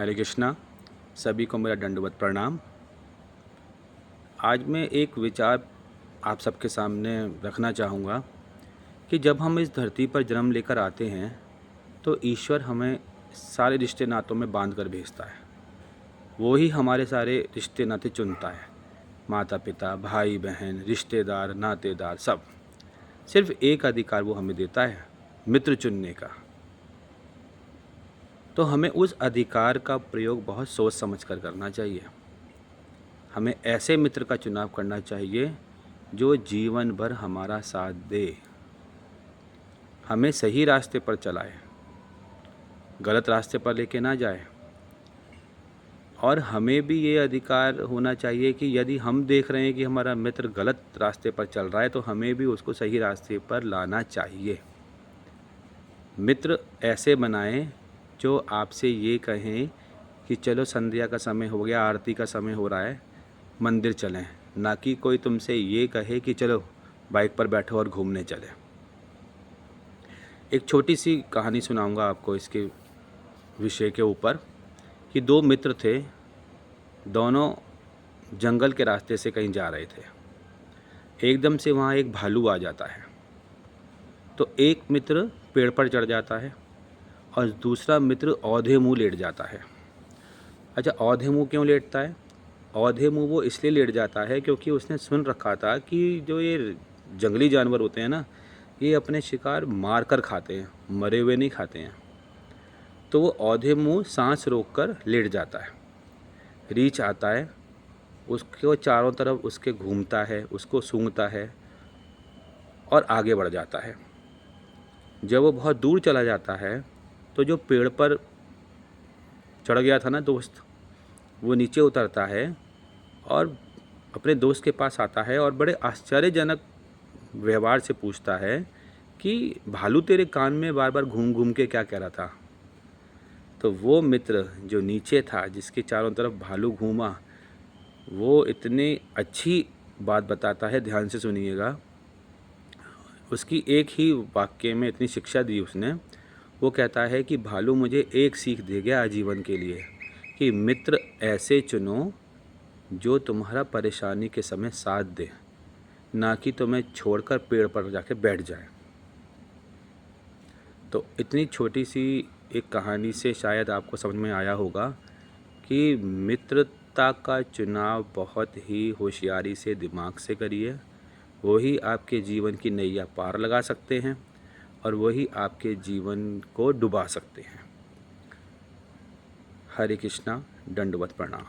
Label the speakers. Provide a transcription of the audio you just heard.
Speaker 1: हरे कृष्णा। सभी को मेरा दंडवत प्रणाम। आज मैं एक विचार आप सबके सामने रखना चाहूँगा कि जब हम इस धरती पर जन्म लेकर आते हैं तो ईश्वर हमें सारे रिश्ते नातों में बांध कर भेजता है। वो ही हमारे सारे रिश्ते नाते चुनता है। माता पिता, भाई बहन, रिश्तेदार, नातेदार सब। सिर्फ एक अधिकार वो हमें देता है, मित्र चुनने का। तो हमें उस अधिकार का प्रयोग बहुत सोच समझ कर करना चाहिए। हमें ऐसे मित्र का चुनाव करना चाहिए जो जीवन भर हमारा साथ दे, हमें सही रास्ते पर चलाए, गलत रास्ते पर लेके ना जाए। और हमें भी ये अधिकार होना चाहिए कि यदि हम देख रहे हैं कि हमारा मित्र गलत रास्ते पर चल रहा है तो हमें भी उसको सही रास्ते पर लाना चाहिए। मित्र ऐसे बनाएं जो आपसे ये कहें कि चलो संध्या का समय हो गया, आरती का समय हो रहा है, मंदिर चलें। ना कि कोई तुमसे ये कहे कि चलो बाइक पर बैठो और घूमने चले। एक छोटी सी कहानी सुनाऊंगा आपको इसके विषय के ऊपर कि दो मित्र थे, दोनों जंगल के रास्ते से कहीं जा रहे थे। एकदम से वहाँ एक भालू आ जाता है। तो एक मित्र पेड़ पर चढ़ जाता है और दूसरा मित्र औंधे मुँह लेट जाता है। अच्छा, औंधे मुँह क्यों लेटता है? औंधे मुँह वो इसलिए लेट जाता है क्योंकि उसने सुन रखा था कि जो ये जंगली जानवर होते हैं ना, ये अपने शिकार मार कर खाते हैं, मरे हुए नहीं खाते हैं। तो वो औंधे मुँह सांस रोककर लेट जाता है। रीछ आता है, उसको चारों तरफ उसके घूमता है, उसको सूंघता है और आगे बढ़ जाता है। जब वो बहुत दूर चला जाता है तो जो पेड़ पर चढ़ गया था ना दोस्त, वो नीचे उतरता है और अपने दोस्त के पास आता है और बड़े आश्चर्यजनक व्यवहार से पूछता है कि भालू तेरे कान में बार बार घूम घूम के क्या कह रहा था? तो वो मित्र जो नीचे था, जिसके चारों तरफ भालू घूमा, वो इतनी अच्छी बात बताता है, ध्यान से सुनिएगा। उसकी एक ही वाक्य में इतनी शिक्षा दी उसने। वो कहता है कि भालू मुझे एक सीख दे गया आजीवन के लिए कि मित्र ऐसे चुनो जो तुम्हारा परेशानी के समय साथ दे, ना कि तुम्हें छोड़कर पेड़ पर जाके बैठ जाए। तो इतनी छोटी सी एक कहानी से शायद आपको समझ में आया होगा कि मित्रता का चुनाव बहुत ही होशियारी से, दिमाग से करिए। वही आपके जीवन की नैया पार लगा सकते हैं और वही आपके जीवन को डुबा सकते हैं। हरे कृष्णा, दंडवत प्रणाम।